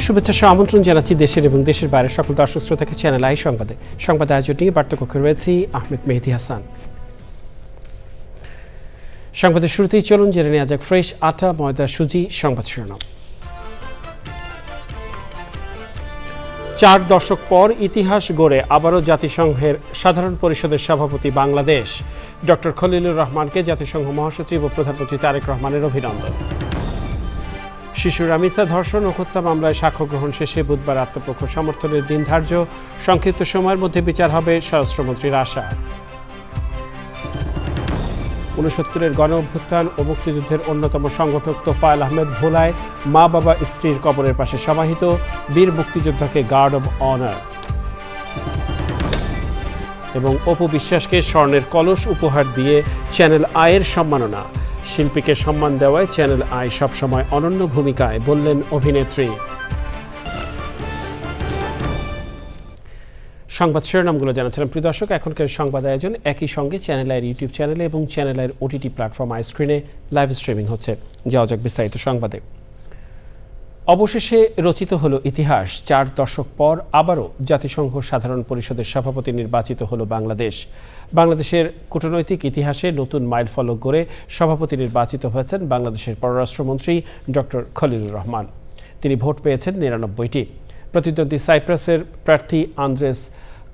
শুভেচ্ছা সহ আমন্ত্রণ জানাচ্ছি দেশের এবং দেশের বাইরের সকল দর্শক শ্রোতাকে চ্যানেল আই সংবাদে। সংবাদ আয়োজন নিয়ে বার্তাকক্ষে রয়েছি আহমেদ মেহেদী হাসান। সংবাদের শুরুতেই চলুন জেনে নেওয়া যাক ফ্রেশ আটা, ময়দা, সুজি সংবাদ শিরোনাম। 4 দশক পর ইতিহাস গড়ে আবারও জাতিসংঘের সাধারণ পরিষদের সভাপতি বাংলাদেশ। ডক্টর খলিলুর রহমানকে জাতিসংঘ মহাসচিব ও প্রধানমন্ত্রী তারেক রহমানের অভিনন্দন। শিশু রামিসা ধর্ষণ ও হত্যা মামলায় সাক্ষ্য গ্রহণ শেষে বুধবার আত্মপক্ষ সমর্থনের দিন ধার্য। সংক্ষিপ্ত সময়ের মধ্যে বিচার হবে স্বরাষ্ট্রমন্ত্রীর আশা। 69-এর গণ অভ্যুত্থান ও মুক্তিযুদ্ধের অন্যতম সংগঠক তোফায়েল আহমেদ ভোলায় মা বাবা স্ত্রীর কবরের পাশে সমাহিত। বীর মুক্তিযোদ্ধাকে গার্ড অব অনার। এবং অপু বিশ্বাসকে স্বর্ণের কলস উপহার দিয়ে চ্যানেল আইয়ের সম্মাননা। শিল্পীকে সম্মান দেওয়ায় চ্যানেল আই সবসময় অনন্য ভূমিকায়, বললেন অভিনেত্রী। সংবাদ শিরোনামগুলো জানাচ্ছিলাম প্রিয় দর্শক। এখনকার সংবাদ আয়োজন একই সঙ্গে চ্যানেল আইয়ের ইউটিউব চ্যানেলে এবং চ্যানেল আইয়ের ওটিটি প্ল্যাটফর্ম আই স্ক্রিনে লাইভ স্ট্রিমিং হচ্ছে। যাওয়া যাক বিস্তারিত সংবাদে। অবশেষে রচিত হলো ইতিহাস। 4 দশক পর আবারও জাতিসংঘ সাধারণ পরিষদের সভাপতি নির্বাচিত হলো বাংলাদেশ। বাংলাদেশের কূটনৈতিক ইতিহাসে নতুন মাইলফলক গড়ে সভাপতি নির্বাচিত হয়েছেন বাংলাদেশের পররাষ্ট্রমন্ত্রী ডক্টর খলিলুর রহমান। তিনি ভোট পেয়েছেন 99টি। প্রতিদ্বন্দ্বী সাইপ্রাসের প্রার্থী আন্দ্রেস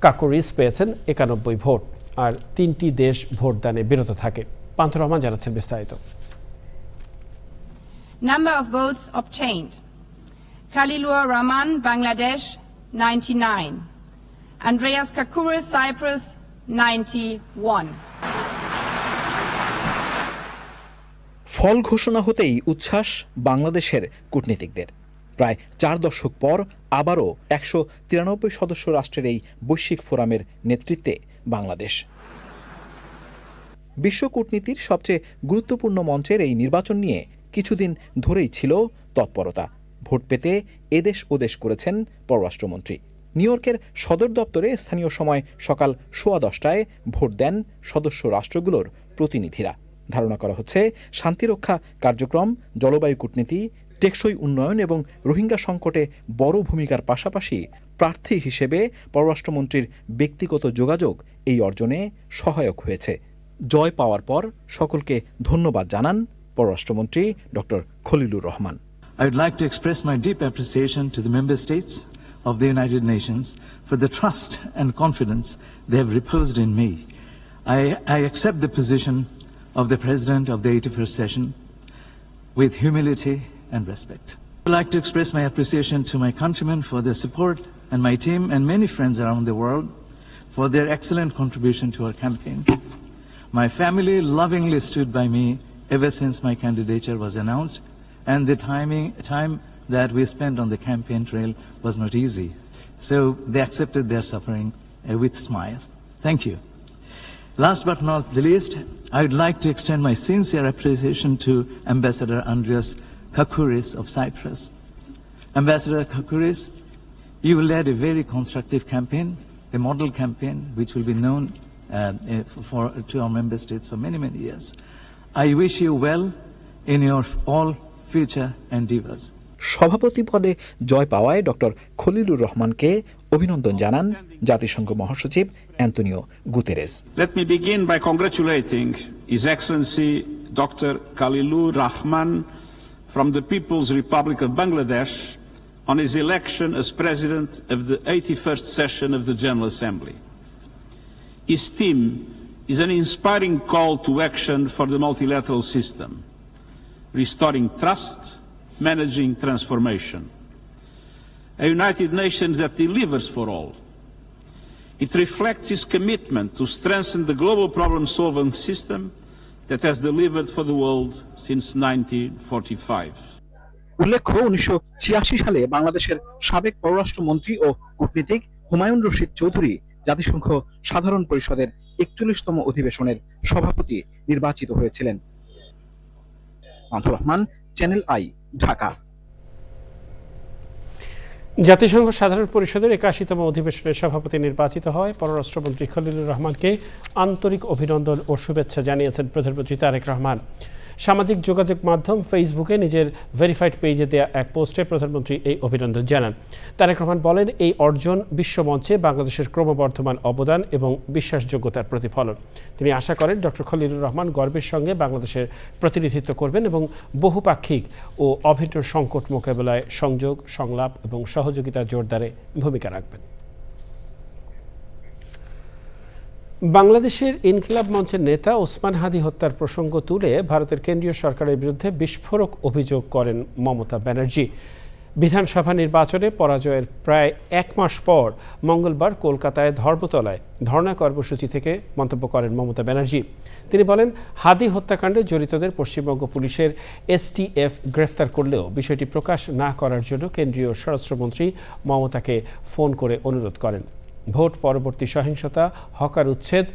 কাকোরিস পেয়েছেন 91 ভোট। আর 3টি দেশ ভোটদানে বিরত থাকে। পান্থ রহমান জানাচ্ছেন বিস্তারিত। Number of votes obtained: Khalilur Rahman, Bangladesh, 99. Andreas Kakouris, Cyprus, 91. ফল ঘোষণা হতেই উচ্ছ্বাস বাংলাদেশের কূটনীতিকদের। প্রায় 4 দশক পর আবারও 193 সদস্য রাষ্ট্রের এই বৈশ্বিক ফোরামের নেতৃত্বে বাংলাদেশ। বিশ্ব কূটনীতির সবচেয়ে গুরুত্বপূর্ণ মঞ্চের এই নির্বাচন নিয়ে কিছুদিন ধরেই ছিল তৎপরতা। ভোট পেতে এদেশ ওদেশ করেছেন পররাষ্ট্রমন্ত্রী। নিউ ইয়র্কের সদর দপ্তরে স্থানীয় সময় সকাল 10:15টায় ভোট দেন সদস্য রাষ্ট্রগুলোর প্রতিনিধিরা। ধারণা করা হচ্ছে শান্তিরক্ষা কার্যক্রম, জলবায়ু কূটনীতি, টেকসই উন্নয়ন এবং রোহিঙ্গা সংকটে বড় ভূমিকার পাশাপাশি প্রার্থী হিসেবে পররাষ্ট্রমন্ত্রীর ব্যক্তিগত যোগাযোগ এই অর্জনে সহায়ক হয়েছে। জয় পাওয়ার পর সকলকে ধন্যবাদ জানান পররাষ্ট্রমন্ত্রী doctor Khalilur Rahman. I would like to express my deep appreciation to the member states of the United Nations for the trust and confidence they have reposed in me. I accept the position of the President of the 81st session with humility and respect. I would like to express my appreciation to my countrymen for their support and my team and many friends around the world for their excellent contribution to our campaign. My family lovingly stood by me ever since my candidature was announced, and the time that we spent on the campaign trail was not easy. So they accepted their suffering with smile. Thank you. Last but not the least, I would like to extend my sincere appreciation to Ambassador Andreas Kakouris of Cyprus. Ambassador Kakouris, you led a very constructive campaign, a model campaign which will be known to our member states for many, many years. I wish you well in your all future endeavors. সভাপতি পদে জয় পাওয়ায় doctor Khalilur রহমানকে অভিনন্দন জানান জাতিসংঘ মহাসচিব Antonio Guterres. Let me begin by congratulating His Excellency Dr. Khalilur Rahman from the People's Republic of Bangladesh on his election as President of the 81st session of the General Assembly. His theme is an inspiring call to action for the multilateral system, restoring trust, managing transformation. A United Nations that delivers for all. It reflects his commitment to strengthen the global problem-solving system that has delivered for the world since 1945. উল্লেখ্য 1986 সালে বাংলাদেশের সাবেক পররাষ্ট্রমন্ত্রী ও কূটনীতিক হুমায়ুন রশিদ চৌধুরী জাতিসংঘ সাধারণ পরিষদের 41তম অধিবেশনের সভাপতি নির্বাচিত হয়েছিলেন। পান্থ রহমান, চ্যানেল আই, ঢাকা। জাতিসংঘ সাধারণ পরিষদের 81তম অধিবেশনের সভাপতি নির্বাচিত হয় পররাষ্ট্রমন্ত্রী খলিলুর রহমানকে আন্তরিক অভিনন্দন ও শুভেচ্ছা জানিয়েছেন প্রধানমন্ত্রী তারেক রহমান। সামাজিক যোগাযোগ মাধ্যম ফেসবুকে নিজের ভেরিফাইড পেজে দেয়া এক পোস্টে প্রধানমন্ত্রী এই অভিনন্দন জানান। তারেক রহমান বলেন, এই অর্জন বিশ্বমঞ্চে বাংলাদেশের ক্রমবর্ধমান অবদান এবং বিশ্বাসযোগ্যতার প্রতিফলন। তিনি আশা করেন ডক্টর খলিলুর রহমান গর্বের সঙ্গে বাংলাদেশের প্রতিনিধিত্ব করবেন এবং বহুপাক্ষিক ও অভিন্ন সংকট মোকাবেলায় সংযোগ, সংলাপ এবং সহযোগিতা জোরদারে ভূমিকা রাখবেন। বাংলাদেশের ইনকিলাব মঞ্চের নেতা ওসমান হাদি হত্যার প্রসঙ্গ তুলে ভারতের কেন্দ্রীয় সরকারের বিরুদ্ধে বিস্ফোরক অভিযোগ করেন মমতা ব্যানার্জি। বিধানসভা নির্বাচনে পরাজয়ের প্রায় এক মাস পর মঙ্গলবার কলকাতায় ধর্মতলায় ধর্ণা কর্মসূচি থেকে মন্তব্য করেন মমতা ব্যানার্জি। তিনি বলেন, হাদি হত্যাকাণ্ডে জড়িতদের পশ্চিমবঙ্গ পুলিশের এসটিএফ গ্রেফতার করলেও বিষয়টি প্রকাশ না করার জন্য কেন্দ্রীয় স্বরাষ্ট্রমন্ত্রী মমতাকে ফোন করে অনুরোধ করেন। ভোট পরবর্তী সহিংসতা, হকার উচ্ছেদ,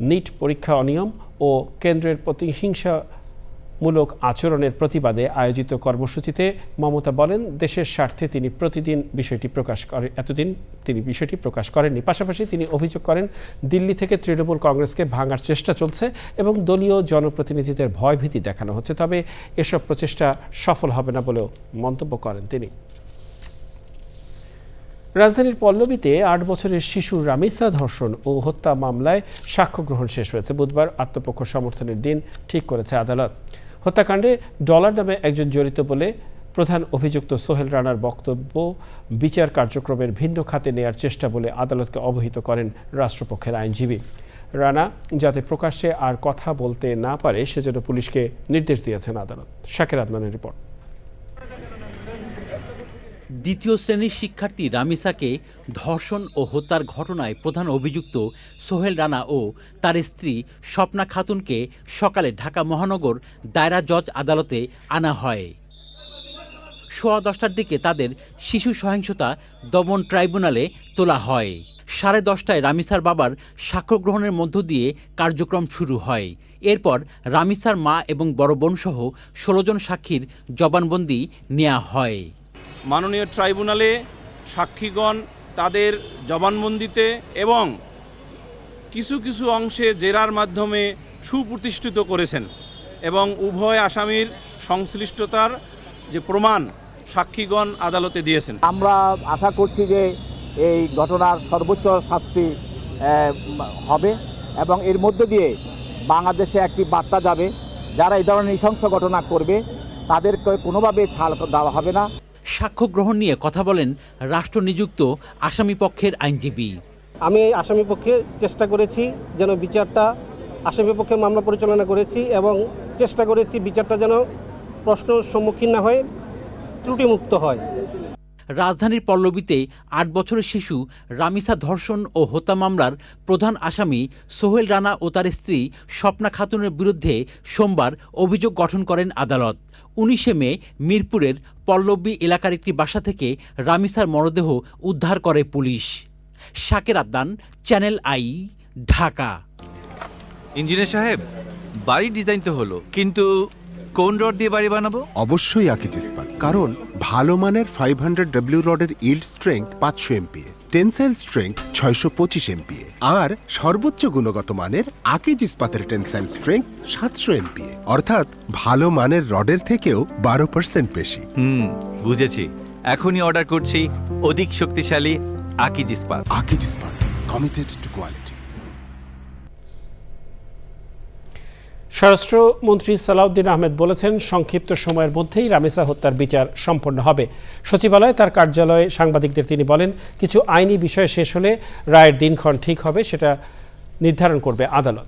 নিট পরীক্ষা অনিয়ম ও কেন্দ্রের প্রতিহিংসামূলক আচরণের প্রতিবাদে আয়োজিত কর্মসূচিতে মমতা বলেন, দেশের স্বার্থে তিনি এতদিন তিনি বিষয়টি প্রকাশ করেননি। পাশাপাশি তিনি অভিযোগ করেন, দিল্লি থেকে তৃণমূল কংগ্রেসকে ভাঙার চেষ্টা চলছে এবং দলীয় জনপ্রতিনিধিদের ভয়ভীতি দেখানো হচ্ছে। তবে এসব প্রচেষ্টা সফল হবে না বলেও মন্তব্য করেন তিনি। রাজধানীর পল্লবীতে 8 বছরের শিশু রামিসা ধর্ষণ ও হত্যা মামলায় সাক্ষ্য গ্রহণ শেষ হয়েছে। বুধবার আত্মপক্ষ সমর্থনের দিন ঠিক করেছে আদালত। হত্যাকাণ্ডে ডলার নামে একজন জড়িত বলে প্রধান অভিযুক্ত সোহেল রানার বক্তব্য বিচার কার্যক্রমের ভিন্ন খাতে নেয়ার চেষ্টা বলে আদালতকে অবহিত করেন রাষ্ট্রপক্ষের আইনজীবী। রানা যাতে প্রকাশ্যে আর কথা বলতে না পারে সেজন্য পুলিশকে নির্দেশ দিয়েছেন আদালত। শাকির আদনানের রিপোর্ট। দ্বিতীয় শ্রেণীর শিক্ষার্থী রামিসাকে ধর্ষণ ও হত্যার ঘটনায় প্রধান অভিযুক্ত সোহেল রানা ও তার স্ত্রী স্বপ্না খাতুনকে সকালে ঢাকা মহানগর দায়রা জজ আদালতে আনা হয়। 10:15টার দিকে তাদের শিশু সহিংসতা দমন ট্রাইব্যুনালে তোলা হয়। 10:30টায় রামিসার বাবার সাক্ষ্য গ্রহণের মধ্য দিয়ে কার্যক্রম শুরু হয়। এরপর রামিসার মা এবং বড় বোনসহ 16 জন সাক্ষীর জবানবন্দি নেওয়া হয়। মাননীয় ট্রাইব্যুনালে সাক্ষীগণ তাদের জবানবন্দিতে এবং কিছু কিছু অংশে জেরার মাধ্যমে সুপ্রতিষ্ঠিত করেছেন এবং উভয় আসামির সংশ্লিষ্টতার যে প্রমাণ সাক্ষীগণ আদালতে দিয়েছেন। আমরা আশা করছি যে এই ঘটনার সর্বোচ্চ শাস্তি হবে এবং এর মধ্য দিয়ে বাংলাদেশে একটি বার্তা যাবে, যারা এই ধরনের নৃশংস ঘটনা করবে তাদেরকে কোনোভাবে ছাড় দেওয়া হবে না। সাক্ষ্য গ্রহণ নিয়ে কথা বলেন রাষ্ট্রনিযুক্ত আসামি পক্ষের আইনজীবী। আমি আসামি পক্ষে চেষ্টা করেছি যেন বিচারটা, আসামি পক্ষে মামলা পরিচালনা করেছি এবং চেষ্টা করেছি বিচারটা যেন প্রশ্নের সম্মুখীন না হয়, ত্রুটিমুক্ত হয়। রাজধানীর পল্লবীতে 8 বছরের শিশু রামিসা ধর্ষণ ও হত্যা মামলার প্রধান আসামি সোহেল রানা ও তার স্ত্রী স্বপ্না খাতুনের বিরুদ্ধে সোমবার অভিযোগ গঠন করেন আদালত। 19 মে মিরপুরের পল্লবী এলাকার একটি বাসা থেকে রামিসার মরদেহ উদ্ধার করে police. Shakir Adnan, channel I, Dhaka. Engineer সাহেব, বাড়ির ডিজাইন তো হলো, কিন্তু কোন রড দিয়ে বাড়ি বানাবো? অবশ্যই আকিজ ইস্পাত, কারণ ভালো মানের 500W রডের yield strength 500 MPa, tensile strength 625 MPa আর সর্বোচ্চ গুণগত মানের আকিজ ইস্পাতের টেনসাইল স্ট্রেংথ 700 MPa, অর্থাৎ ভালো মানের রডের থেকেও 12% বেশি। বুঝেছি, এখনই অর্ডার করছি অধিক শক্তিশালী আকিজ ইস্পাত। আকিজ ইস্পাত, কমিটেড টু কোয়ালিটি। স্বরাষ্ট্রমন্ত্রী সালাউদ্দিন আহমেদ বলেছেন, সংক্ষিপ্ত সময়ের মধ্যেই রামিসা হত্যার বিচার সম্পন্ন হবে। সচিবালয়ে তার কার্যালয়ে সাংবাদিকদের তিনি বলেন, কিছু আইনি বিষয় শেষ হলে রায়ের দিনক্ষণ ঠিক হবে, সেটা নির্ধারণ করবে আদালত।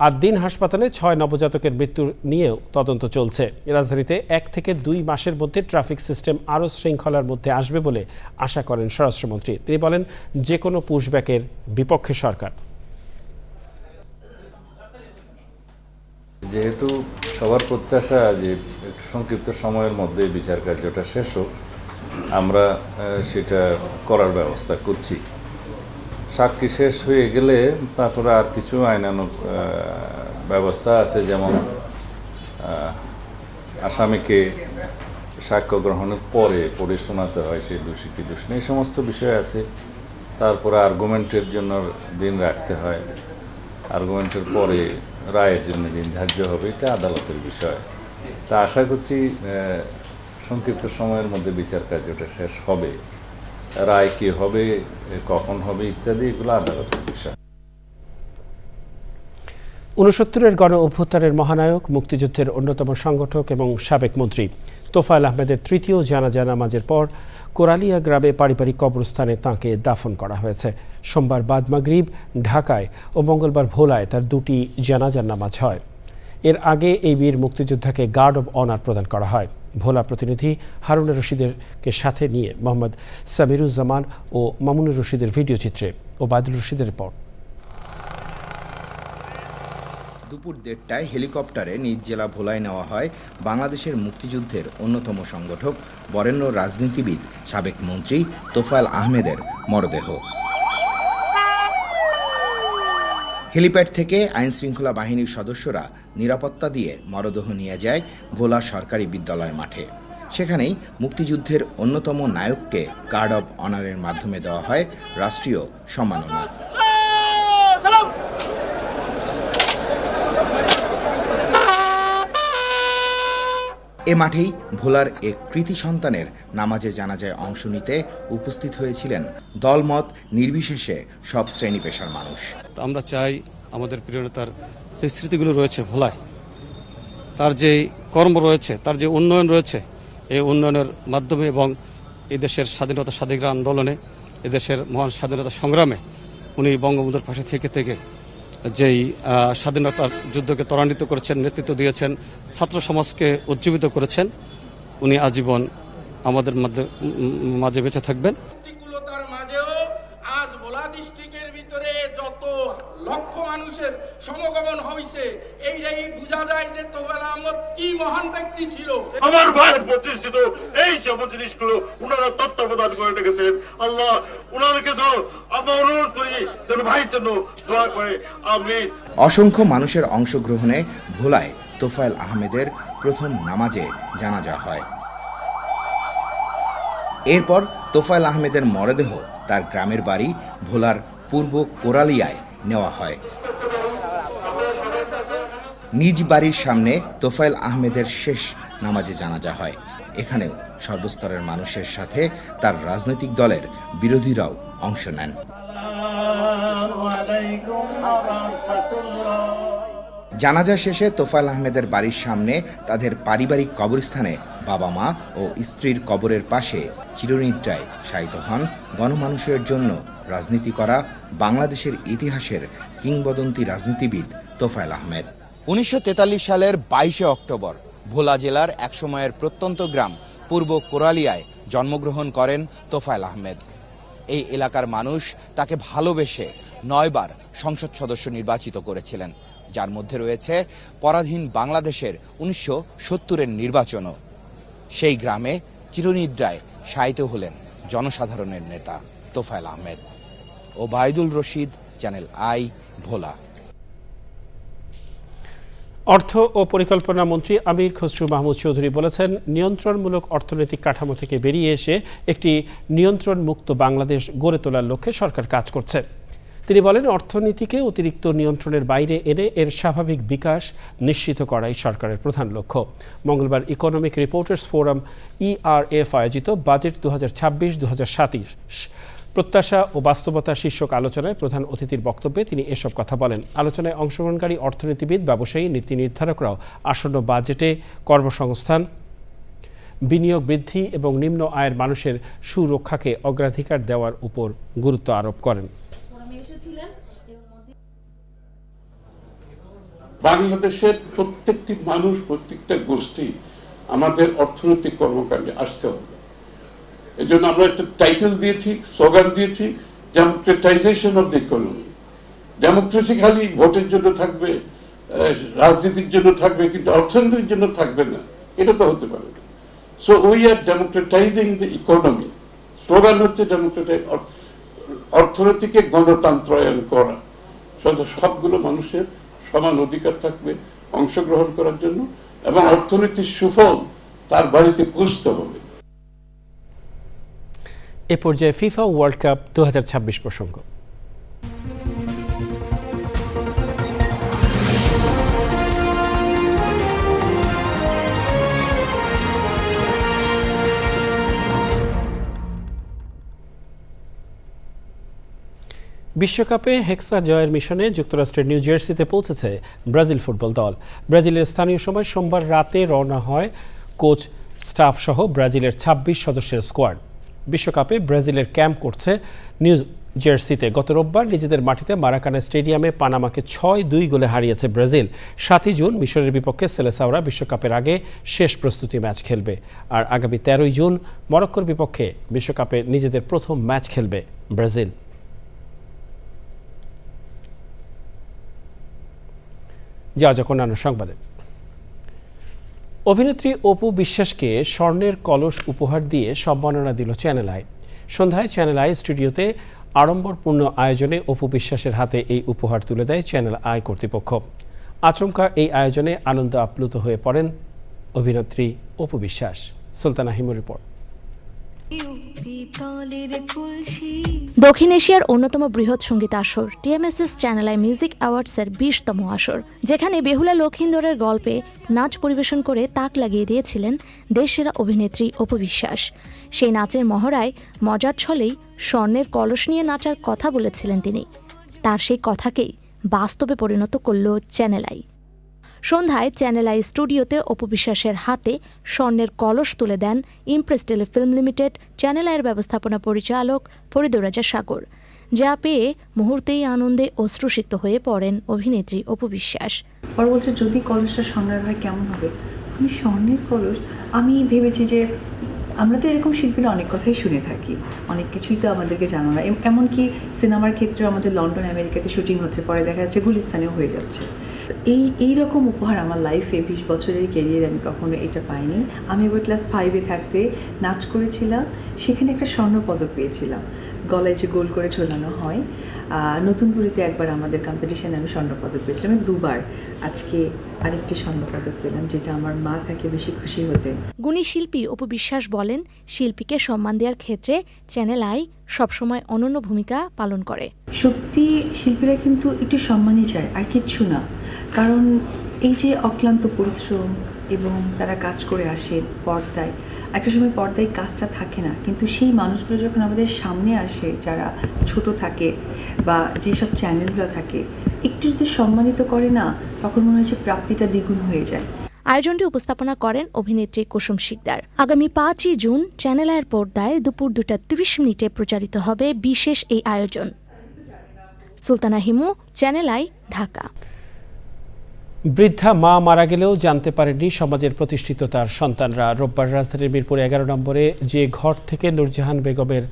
আর দিন হাসপাতালে 6 নবজাতকের মৃত্যু নিয়েও তদন্ত চলছে। রাজধানীতে 1 থেকে 2 মাসের মধ্যে ট্রাফিক সিস্টেম আরও শৃঙ্খলার মধ্যে আসবে বলে আশা করেন স্বরাষ্ট্রমন্ত্রী। তিনি বলেন, যে কোনো পুশব্যাকের বিপক্ষে সরকার। যেহেতু সবার প্রত্যাশা যে একটু সংক্ষিপ্ত সময়ের মধ্যে বিচার কার্যটা শেষ হোক, আমরা সেটা করার ব্যবস্থা করছি। সাক্ষী শেষ হয়ে গেলে তারপরে আর কিছু আইনানুগ ব্যবস্থা আছে, যেমন আসামিকে সাক্ষ্য গ্রহণের পরে শোনাতে হয় সে দোষী কি দোষী, এই সমস্ত বিষয় আছে। তারপরে আর্গুমেন্টের জন্য দিন রাখতে হয়, আর্গুমেন্টের পরে রায়ের জন্য দিন ধার্য হবে, এটা আদালতের বিষয়। তা আশা করছি সংক্ষিপ্ত সময়ের মধ্যে বিচার কার্যটা শেষ হবে। রায় কি হবে, কখন হবে ইত্যাদি এগুলো আদালতের বিষয়। 69-এর গণ অভ্যুত্থানের মহানায়ক, মুক্তিযুদ্ধের অন্যতম সংগঠক এবং সাবেক মন্ত্রী তোফায়েল আহমেদের তৃতীয় জানাজা নামাজের পর কোরালিয়া গ্রামে পারিবারিক কবরস্থানে তাঁকে দাফন করা হয়েছে। সোমবার বাদ মাগরিব ঢাকায় ও মঙ্গলবার ভোলায় তার দুটি জানাজার নামাজ হয়। এর আগে এই বীর মুক্তিযোদ্ধাকে গার্ড অব অনার প্রদান করা হয়। ভোলা প্রতিনিধি হারুনুর রশিদেরকে সাথে নিয়ে মোহাম্মদ সামিরুজ্জামান ও মামুনুর রশিদের ভিডিও চিত্রে ও বাদুল রশিদের রিপোর্ট। দুপুর 1:30টায় হেলিকপ্টারে নিজ জেলা ভোলায় নেওয়া হয় বাংলাদেশের মুক্তিযুদ্ধের অন্যতম সংগঠক, বরেণ্য রাজনীতিবিদ, সাবেক মন্ত্রী তোফায়েল আহমেদের মরদেহ। হেলিপ্যাড থেকে আইনশৃঙ্খলা বাহিনীর সদস্যরা নিরাপত্তা দিয়ে মরদেহ নিয়ে যায় ভোলা সরকারি বিদ্যালয় মাঠে। সেখানেই মুক্তিযুদ্ধের অন্যতম নায়ককে গার্ড অব অনারের মাধ্যমে দেওয়া হয় রাষ্ট্রীয় সম্মাননা। এ মাঠেই ভোলার এক কৃতি সন্তানের নামাজে জানাজায় অংশ নিতে উপস্থিত হয়েছিলেন দলমত নির্বিশেষে সব শ্রেণী পেশার মানুষ। আমরা চাই আমাদের প্রিয় নেতার যে স্মৃতিগুলো রয়েছে ভোলায়, তার যে কর্ম রয়েছে, তার যে উন্নয়ন রয়েছে, এই উন্নয়নের মাধ্যমে এবং এই দেশের স্বাধীনতা স্বাধিকার আন্দোলনে, এদেশের মহান স্বাধীনতা সংগ্রামে উনি বঙ্গবন্ধুর পাশে থেকে যেই স্বাধীনতার যুদ্ধকে ত্বরান্বিত করেছেন, নেতৃত্ব দিয়েছেন, ছাত্র সমাজকে উজ্জীবিত করেছেন, উনি আজীবন আমাদের মাঝে বেঁচে থাকবেন। প্রতিকূলতার মাঝেও আজ ভোলা ডিস্ট্রিক্টের ভিতরে যত লক্ষ মানুষের সমাগমন হয়েছে, এইটাই বোঝা যায় যে তোফায়েল আহমেদ কি মহান ব্যক্তি ছিল। আমার ভাইয়ের প্রতিষ্ঠিত এই সব জিনিসগুলো ওনারা তত্ত্বাবধান করে রেখেছেন। আল্লাহ ওনাদেরকে আমরা অনুরোধ করি যেন ভাইয়ের জন্য দোয়া করে। আমিন। অসংখ্য মানুষের অংশগ্রহণে ভোলায় তোফায়েল আহমেদের প্রথম নামাজে জানাজা হয়। এরপর তোফায়েল আহমেদের মরদেহ তার গ্রামের বাড়ি ভোলার পূর্ব কোরালিয়ায় নেওয়া হয়। নিজ বাড়ির সামনে তোফায়েল আহমেদের শেষ নামাজে জানাজা হয়। এখানেও সর্বস্তরের মানুষের সাথে তার রাজনৈতিক দলের বিরোধীরাও অংশ নেন। জানাজা শেষে তোফায়েল আহমেদের বাড়ির সামনে তাদের পারিবারিক কবরস্থানে বাবা মা ও স্ত্রীর কবরের পাশে চিরনিদ্রায় শায়িত হন গণমানুষের জন্য রাজনীতি করা বাংলাদেশের ইতিহাসের কিংবদন্তি রাজনীতিবিদ তোফায়েল আহমেদ। 1943 সালের 22শে অক্টোবর ভোলা জেলার একসময়ের প্রত্যন্ত গ্রাম পূর্ব কোরালিয়ায় জন্মগ্রহণ করেন তোফায়েল আহমেদ। এই এলাকার মানুষ তাকে ভালোবেসে 9 বার সংসদ সদস্য নির্বাচিত করেছিলেন, যার মধ্যে রয়েছে পরাধীন বাংলাদেশের 1970-এর নির্বাচনও। সেই গ্রামে চিরনিদ্রায় শায়িত হলেন জনসাধারণের নেতা তোফায়েল আহমেদ। ওবায়দুল রশিদ, চ্যানেল আই, ভোলা। অর্থ ও পরিকল্পনা মন্ত্রী আমির খসরু মাহমুদ চৌধুরী বলেছেন, নিয়ন্ত্রণমূলক অর্থনৈতিক কাঠামো থেকে বেরিয়ে এসে একটি নিয়ন্ত্রণ মুক্ত বাংলাদেশ গড়ে তোলার লক্ষ্যে সরকার কাজ করছে। তিনি বলেন, অর্থনীতিকে অতিরিক্ত নিয়ন্ত্রণের বাইরে এনে এর স্বাভাবিক বিকাশ নিশ্চিত করাই সরকারের প্রধান লক্ষ্য। মঙ্গলবার ইকোনমিক রিপোর্টার্স ফোরাম ERF আয়োজিত বাজেট 2026-2027 প্রত্যাশা ও বাস্তবতা শীর্ষক আলোচনায় প্রধান অতিথির বক্তব্যে তিনি এসব কথা বলেন। আলোচনায় অংশগ্রহণকারী অর্থনীতিবিদ, ব্যবসায়ী, নীতি নির্ধারকরাও আসন্ন বাজেটে কর্মসংস্থান, বিনিয়োগ বৃদ্ধি এবং নিম্ন আয়ের মানুষের সুরক্ষাকে অগ্রাধিকার দেওয়ার উপর গুরুত্ব আরোপ করেন। বাংলাদেশের প্রত্যেকটি মানুষ, প্রত্যেকটা গোষ্ঠী আমাদের অর্থনৈতিক কর্মকাণ্ডে আসতে হবে। এই জন্য আমরা একটা টাইটেল দিয়েছি, স্লোগান দিয়েছি, democratisation of the economy. Democracy খালি ভোটের জন্য থাকবে, রাজনীতির জন্য থাকবে, কিন্তু অর্থনীতির জন্য থাকবে না, এটা তো হতে পারে না। So we are democratising the economy. Slogan হচ্ছে অর্থনীতিকে গণতন্ত্রায়ন করা। সবগুলো মানুষের সমান অধিকার থাকবে অংশগ্রহণ করার জন্য, এবং অর্থনীতির সুফল তার বাড়িতে পৌঁছতে হবে। এ পর্যায়ে ফিফা ওয়ার্ল্ড কাপ 2026 প্রসঙ্গ। বিশ্বকাপে হেক্সা জয়ের মিশনে যুক্তরাষ্ট্রের নিউ জার্সিতে পৌঁছেছে ব্রাজিল ফুটবল দল। ব্রাজিলের স্থানীয় সময় সোমবার রাতে রওনা হয় কোচ স্টাফ সহ ব্রাজিলের ২৬ সদস্যের স্কোয়াড। বিশ্বকাপে ব্রাজিলের ক্যাম্প করছে নিউ জার্সিতে। গত রোববার নিজেদের মাটিতে মারাকানা স্টেডিয়ামে পানামাকে ৬-২ গোলে হারিয়েছে ব্রাজিল। ৭ই জুন মিশরের বিপক্ষে সেলেসাওরা বিশ্বকাপের আগে শেষ প্রস্তুতি ম্যাচ খেলবে, আর আগামী ১৩ই জুন মরক্কোর বিপক্ষে বিশ্বকাপে নিজেদের প্রথম ম্যাচ খেলবে ব্রাজিল। যাওয়া যাক অন্যান্য সংবাদে। অভিনেত্রী অপু বিশ্বাসকে স্বর্ণের কলস উপহার দিয়ে সম্মাননা দিল চ্যানেল আই। সন্ধ্যায় চ্যানেল আই স্টুডিওতে আড়ম্বরপূর্ণ আয়োজনে অপু বিশ্বাসের হাতে এই উপহার তুলে দেয় চ্যানেল আই কর্তৃপক্ষ। আচমকা এই আয়োজনে আনন্দ আপ্লুত হয়ে পড়েন অভিনেত্রী অপু বিশ্বাস। সুলতানা হিমুর রিপোর্ট। দক্ষিণ এশিয়ার অন্যতম বৃহৎ সঙ্গীত আসর টিএমএসএস চ্যানেল আই মিউজিক অ্যাওয়ার্ডসের ২০তম আসর, যেখানে বেহুলা লক্ষিন্দরের গল্পে নাচ পরিবেশন করে তাক লাগিয়ে দিয়েছিলেন দেশসেরা অভিনেত্রী অপু বিশ্বাস। সেই নাচের মহড়ায় মজার ছলেই স্বর্ণের কলস নিয়ে নাচার কথা বলেছিলেন তিনি। তার সেই কথাকেই বাস্তবে পরিণত করল চ্যানেল আই। সন্ধ্যায় চ্যানেল আই স্টুডিওতে অপু বিশ্বাসের হাতে স্বর্ণের কলস তুলে দেন ইমপ্রেস টেলিফিল্ম লিমিটেড চ্যানেল আইয়ের ব্যবস্থাপনা পরিচালক ফরিদুর রাজা সাগর, যা পেয়ে মুহূর্তেই আনন্দে অশ্রুসিক্ত হয়ে পড়েন অভিনেত্রী অপু বিশ্বাস। পরে বলছে যদি কলসটা স্বর্ণের হয় কেমন হবে। আমি স্বর্ণের কলস, আমি ভেবেছি যে আমরা তো এরকম শিল্পীরা অনেক কথাই শুনে থাকি, অনেক কিছুই তো আমাদেরকে জানা না। এমনকি সিনেমার ক্ষেত্রে আমাদের লন্ডন আমেরিকাতে শুটিং হচ্ছে, পরে দেখা যাচ্ছে গুলিস্তানেও হয়ে যাচ্ছে। এই রকম উপহার আমার লাইফে ২০ বছরের ক্যারিয়ারে আমি কখনো এটা পাইনি। আমি এবার ক্লাস 5-এ থাকতে নাচ করেছিলাম, সেখানে একটা স্বর্ণপদক পেয়েছিলাম। গলায় যে গোল করে ঝোলানো হয়। নতুনপুরিতে একবার আমাদের কম্পিটিশানে আমি স্বর্ণপদক পেয়েছিলাম, আমি 2বার। আজকে আরেকটি স্বর্ণপদক পেলাম, যেটা আমার মা থাকে বেশি খুশি হতেন। গুণী শিল্পী অপু বিশ্বাস বলেন, শিল্পীকে সম্মান দেওয়ার ক্ষেত্রে চ্যানেল আই সবসময় অনন্য ভূমিকা পালন করে। সত্যি শিল্পীরা কিন্তু একটু সম্মানই চায়, আর কিচ্ছু না। কারণ এই যে অক্লান্ত পরিশ্রম এবং তারা কাজ করে আসে পর্দায়, একটা সময় পর্দায় কাজটা থাকে না, কিন্তু সেই মানুষগুলো যখন আমাদের সামনে আসে, যারা ছোট থাকে বা যেসব চ্যানেলগুলো থাকে, একটু যদি সম্মানিত করে না, তখন মনে হচ্ছে প্রাপ্তিটা দ্বিগুণ হয়ে যায়। আয়োজনটি উপস্থাপনা করেন অভিনেত্রী কুসুম শিকদার। আগামী ৫ই জুন চ্যানেল আইয়ের পর্দায় দুপুর ২:৩০ প্রচারিত হবে বিশেষ এই আয়োজন। Sultana Himu, channel I, Dhaka. বৃদ্ধা মা মারা গেলেও জানতে পারেননি সমাজের প্রতিষ্ঠিত তার সন্তানরা। রোববার রাজধানীর মিরপুর ১১ নম্বরে যে ঘর থেকে নূরজাহান বেগমের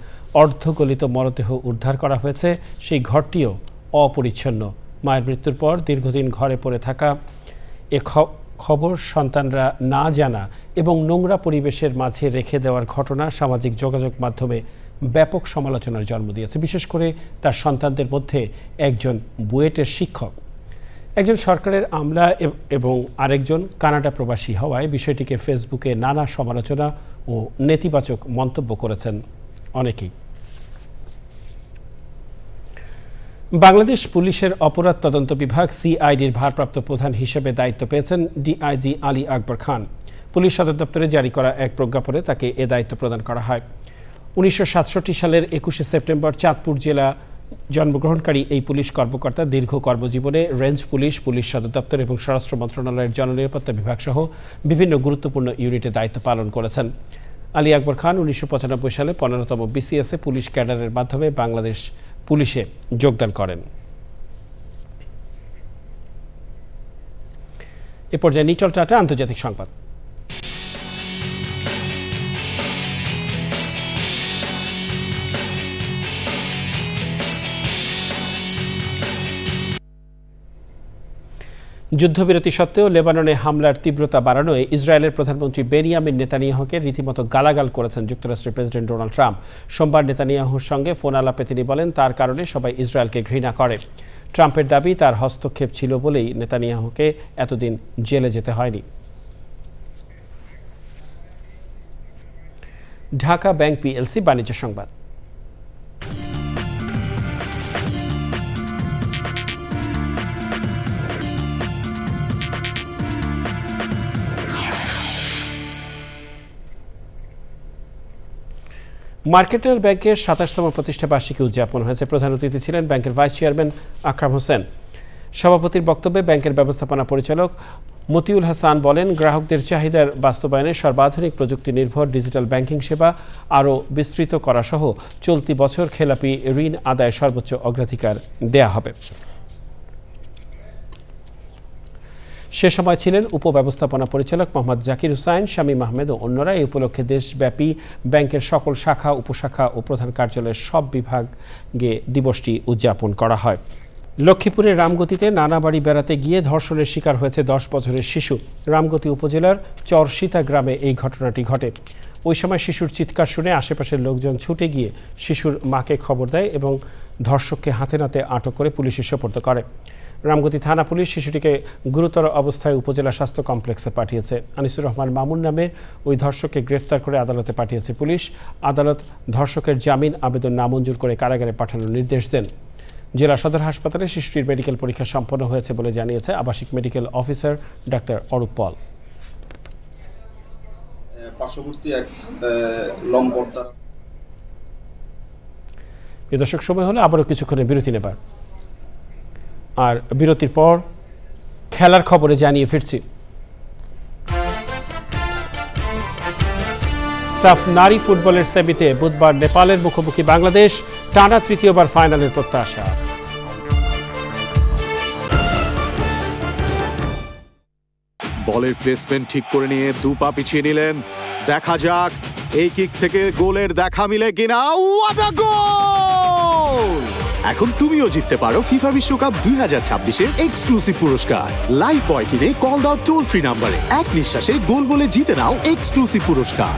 অর্ধগলিত মরদেহ উদ্ধার করা হয়েছে, সেই ঘরটিও অপরিচ্ছন্ন। মায়ের মৃত্যুর পর দীর্ঘদিন ঘরে পড়ে থাকা এ খবর সন্তানরা না জানা এবং নোংরা পরিবেশের মাঝে রেখে দেওয়ার ঘটনা সামাজিক যোগাযোগ মাধ্যমে ব্যাপক সমালোচনার জন্ম দিয়েছে, বিশেষ করে তার সন্তানদের মধ্যে একজন বুয়েটের শিক্ষক, একজন সরকারের আমলা এবং আরেকজন কানাডা প্রবাসী হওয়ায় বিষয়টিকে ফেসবুকে নানা সমালোচনা ও নেতিবাচক মন্তব্য করেছেন অনেকেই। বাংলাদেশ পুলিশের অপরাধ তদন্ত বিভাগ সিআইডির ভারপ্রাপ্ত প্রধান হিসেবে দায়িত্ব পেয়েছেন ডিআইজি আলী আকবর খান। পুলিশ সদর দপ্তরে জারি করা এক প্রজ্ঞাপনে তাকে এ দায়িত্ব প্রদান করা হয়। ১৯৬৭ সালের ২১শে সেপ্টেম্বর চাঁদপুর জেলা জন্মগ্রহণকারী এই পুলিশ কর্মকর্তা দীর্ঘ কর্মজীবনে রেঞ্জ পুলিশ, পুলিশ সদর দপ্তর এবং স্বরাষ্ট্র মন্ত্রণালয়ের জননিরাপত্তা বিভাগ সহ বিভিন্ন গুরুত্বপূর্ণ ইউনিটে দায়িত্ব পালন করেছেন। আলী আকবর খান ১৯৯৫ সালে ১৫তম বিসিএসে পুলিশ ক্যাডারের মাধ্যমে বাংলাদেশ পুলিশে যোগদান করেন। এ পর্যায়ে নিটল টাটা আন্তর্জাতিক সংবাদ। যুদ্ধবিরতি সত্ত্বেও লেবাননে হামলার তীব্রতা বাড়ানোয় ইসরায়েলের প্রধানমন্ত্রী বেনিয়ামিন নেতানিয়াহুকে রীতিমতো গালাগাল করেছেন যুক্তরাষ্ট্রের প্রেসিডেন্ট ডোনাল্ড ট্রাম্প। সোমবার নেতানিয়াহুর সঙ্গে ফোন আলাপে তিনি বলেন, তার কারণে সবাই ইসরায়েলকে ঘৃণা করে। ট্রাম্পের দাবি, তার হস্তক্ষেপ ছিল বলেই নেতানিয়াহুকে এতদিন জেলে যেতে হয়নি। ঢাকা ব্যাংক পিএলসি বাণিজ্য সংবাদ। মার্কেটাইল ব্যাংকের ২৭তম প্রতিষ্ঠা বার্ষিকী উদযাপন হয়েছে। প্রধান অতিথি ছিলেন ব্যাংকের ভাইস চেয়ারম্যান আকরাম হোসেন। সভাপতির বক্তব্যে ব্যাংকের ব্যবস্থাপনা পরিচালক মতিউল হাসান বলেন, গ্রাহকদের চাহিদার বাস্তবায়নে সর্বাধুনিক প্রযুক্তি নির্ভর ডিজিটাল ব্যাংকিং সেবা আরও বিস্তৃত করা সহ চলতি বছর খেলাপি ঋণ আদায় সর্বোচ্চ অগ্রাধিকার দেয়া হবে। সে সময় ছিলেন উপব্যবস্থাপনা পরিচালক মোহাম্মদ জাকির হুসাইন, শামীম আহমেদ ও অন্যরা। এই উপলক্ষে দেশব্যাপী ব্যাংকের সকল শাখা, উপশাখা ও প্রধান কার্যালয়ের সব বিভাগে দিবসটি উদযাপন করা হয়। লক্ষ্মীপুরের রামগতিতে নানা বাড়ি বেড়াতে গিয়ে ধর্ষণের শিকার হয়েছে 10 বছরের শিশু। রামগতি উপজেলার চরসীতা গ্রামে এই ঘটনাটি ঘটে। ওই সময় শিশুর চিৎকার শুনে আশেপাশের লোকজন ছুটে গিয়ে শিশুর মাকে খবর দেয় এবং ধর্ষককে হাতে নাতে আটক করে পুলিশে সোপর্দ করে। রামগতি থানা পুলিশ শিশুটিকে গুরুতর অবস্থায় উপজেলা স্বাস্থ্য কমপ্লেক্সে পাঠিয়েছে। আনিসুর রহমান মামুন নামে ওই ধর্ষককে গ্রেফতার করে আদালতে পাঠিয়েছে পুলিশ। আদালত ধর্ষকের জামিন আবেদন নামঞ্জুর করে কারাগারে পাঠানোর নির্দেশ দেন। জেলা সদর হাসপাতালে শিশুটির মেডিকেল পরীক্ষা সম্পন্ন হয়েছে বলে জানিয়েছে আবাসিক মেডিকেল অফিসার ডাক্তার অরূপ পল। পার্শ্ববর্তী এক লম্পটতা। দর্শক, সময় হলে আবারও কিছুক্ষণের বিরতি নেবার, আর বিরতির পর খেলার খবরে জানিয়ে ফিরছি। সাফ নারী ফুটবলের সেমিতে বুধবার নেপালের মুখোমুখি বাংলাদেশ, টানা তৃতীয়বার ফাইনালের প্রত্যাশা। বলের প্লেসমেন্ট ঠিক করে নিয়ে দু পা পিছিয়ে নিলেন। দেখা যাক এই কিক থেকে গোলের দেখা মিলে কিনা। What a goal! এখন তুমিও জিততে পারো ফিফা বিশ্বকাপ 2026-এর এক্সক্লুসিভ পুরস্কার। লাইভ বয় কিনে কল দাও টোল ফ্রি নাম্বারে। এক নিঃশ্বাসে গোল বলে জিতে নাও এক্সক্লুসিভ পুরস্কার।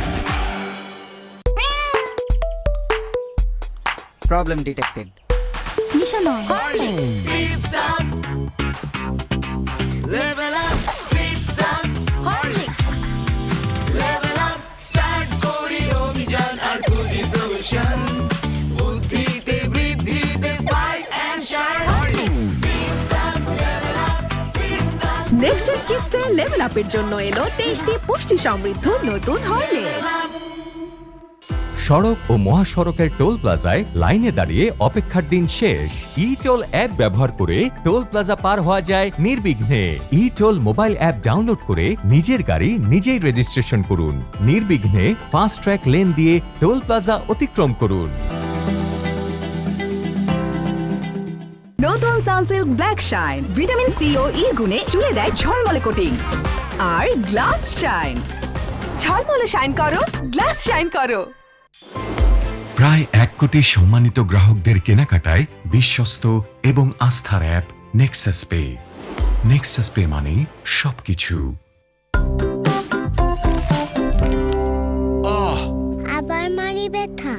Problem detected. Mission on. Sips up. Level up. Sips up. Horlicks. Level up. Start kori obhijan ar khuji solution. Buddhite briddhite smart and sharp. Horlicks. Sips up. Level up. Sips up. Next Gen Kids there level up এর জন্য এলো tasty পুষ্টি সমৃদ্ধ নতুন Horlicks. সড়ক ও মহাসড়কের toll প্লাজায় লাইনে দাঁড়িয়ে অপেক্ষার দিন শেষ। ই টোল অ্যাপ ব্যবহার করে টোল প্লাজা পার হওয়া যায় নির্বিঘ্নে। E toll mobile app download করে নিজের গাড়ি নিজেই রেজিস্ট্রেশন করুন। নির্বিঘ্নে ফাস্ট ট্র্যাক লেন দিয়ে টোল প্লাজা অতিক্রম করুন। নতুন Sunsilk black shine vitamin C ও ই গুণে চুলে দেয় ঝলমলে কোটিং। আর গ্লাস শাইন, ঝলমলে শাইন করো, গ্লাস শাইন করো। প্রায় 1 কোটি সম্মানিত গ্রাহকদের কেনাকাটায় বিশ্বস্ত এবং আস্থার app Nexus pay. Nexus pay মানে সবকিছু। আবার মারি ব্যথা।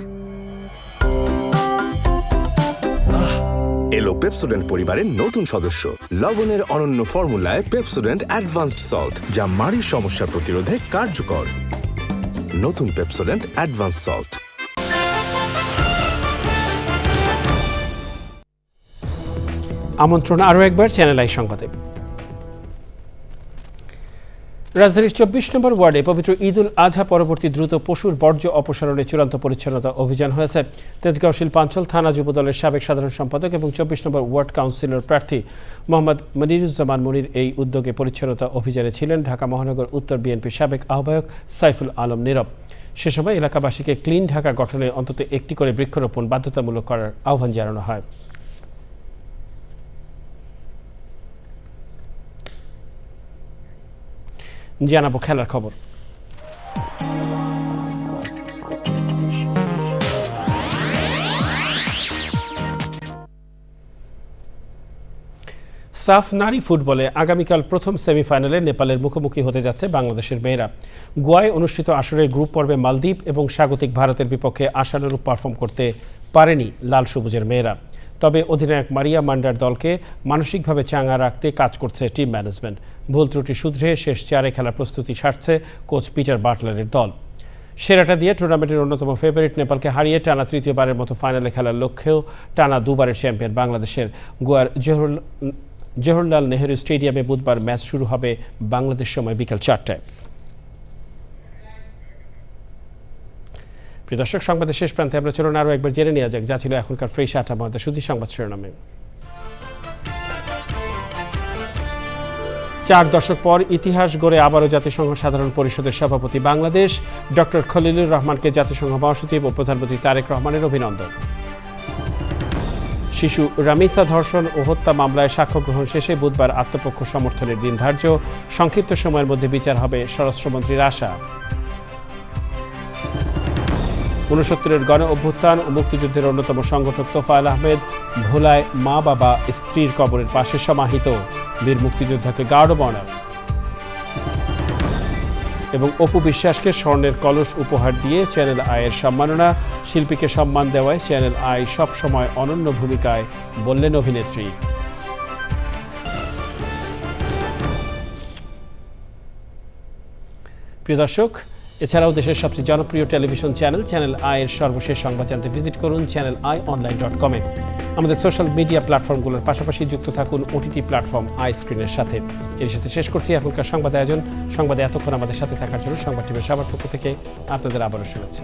এলো পেপসোডেন্ট পরিবারের নতুন সদস্য। লবণের অনন্য ফর্মুলায় পেপসোডেন্ট অ্যাডভান্সড সল্ট, যা মাড়ির সমস্যা প্রতিরোধে কার্যকর। নতুন পেপসোডেন্ট অ্যাডভান্স সল্ট। আমন্ত্রণ আরও একবার চ্যানেল আই সংবাদে। রাজধানীর 24 নম্বর ওয়ার্ডে পবিত্র ঈদ উল আজহা পরবর্তী দ্রুত পশুর বর্জ্য অপসারণে চূড়ান্ত পরিচ্ছন্নতা অভিযান হয়েছে। তেজগাঁও শিল্পাঞ্চল থানা যুবদলের সাবেক সাধারণ সম্পাদক এবং 24 নম্বর ওয়ার্ড কাউন্সিলর প্রার্থী মোহাম্মদ মনিরুজ্জামান মনির এই উদ্যোগে পরিচ্ছন্নতা অভিযানে ছিলেন ঢাকা মহানগর উত্তর বিএনপির সাবেক আহ্বায়ক সাইফুল আলম নীরব। সে সময় এলাকাবাসীকে ক্লিন ঢাকা গঠনে অন্তত একটি করে বৃক্ষরোপণ বাধ্যতামূলক করার আহ্বান জানানো হয়। জানাবো খেলার খবর। সাফ নারী ফুটবলে আগামীকাল প্রথম সেমিফাইনালে নেপালের মুখোমুখি হতে যাচ্ছে বাংলাদেশের মেয়েরা। গোয়ায় অনুষ্ঠিত আসরের গ্রুপ পর্বে মালদ্বীপ এবং স্বাগতিক ভারতের বিপক্ষে আশানুরূপ পারফর্ম করতে পারেনি লাল সবুজের মেয়েরা। তবে অধিনায়ক মারিয়া মান্ডার দলকে মানসিকভাবে চাঙ্গা রাখতে কাজ করছে টিম ম্যানেজমেন্ট। ভুল ত্রুটি শুধরে শেষ 4-এ খেলার প্রস্তুতি সারছে কোচ পিটার বাটলারের দল। সেরাটা দিয়ে টুর্নামেন্টের অন্যতম ফেভারিট নেপালকে হারিয়ে টানা তৃতীয়বারের মতো ফাইনালে খেলার লক্ষ্যেও টানা দুবারের চ্যাম্পিয়ন বাংলাদেশের। গোয়ার জওহরলাল নেহেরু স্টেডিয়ামে বুধবার ম্যাচ শুরু হবে বাংলাদেশ সময় বিকেল 4টায়। প্রিয় দর্শক, সংবাদের শেষ প্রান্তে আমরা চলুন আরও একবার জেনে নেওয়া যাক যা ছিল এখনকার ফ্রেশ আটা মধ্যে সুজি সংবাদ শিরোনামে। 4 দশক পর ইতিহাস গড়ে আবারও জাতিসংঘ সাধারণ পরিষদের সভাপতি বাংলাদেশ। ডক্টর খলিলুর রহমানকে জাতিসংঘ মহাসচিব ও প্রধানমন্ত্রী তারেক রহমানের অভিনন্দন। শিশু রামিসা ধর্ষণ ও হত্যা মামলায় সাক্ষ্য গ্রহণ শেষে বুধবার আত্মপক্ষ সমর্থনের দিন ধার্য। সংক্ষিপ্ত সময়ের মধ্যে বিচার হবে স্বরাষ্ট্রমন্ত্রীর আশা। 69-এর গণ অভ্যুত্থান ও মুক্তিযুদ্ধের অন্যতম সংগঠক তোফায়েল আহমেদ ভোলায় মা বাবা স্ত্রীর কবরের পাশে সমাহিত। বীর মুক্তিযোদ্ধাকে গার্ড অব অনার। এবং অপু বিশ্বাসকে স্বর্ণের কলস উপহার দিয়ে চ্যানেল আইয়ের সম্মাননা। শিল্পীকে সম্মান দেওয়ায় চ্যানেল আই সবসময় অনন্য ভূমিকায়, বললেন অভিনেত্রী। প্রিয় দর্শক, এছাড়াও দেশের সবচেয়ে জনপ্রিয় টেলিভিশন চ্যানেল আইয়ের সর্বশেষ সংবাদ জানতে ভিজিট করুন channeline.com-এ। আমাদের সোশ্যাল মিডিয়া প্ল্যাটফর্মগুলোর পাশাপাশি যুক্ত থাকুন ওটিটি প্ল্যাটফর্ম আই স্ক্রিনের সাথে। এর সাথে শেষ করছি এখনকার সংবাদ আয়োজন। সংবাদে এতক্ষণ আমাদের সাথে থাকার জন্য সংবাদ টিমের সবার পক্ষ থেকে আপনাদের আবারও শুভেচ্ছা।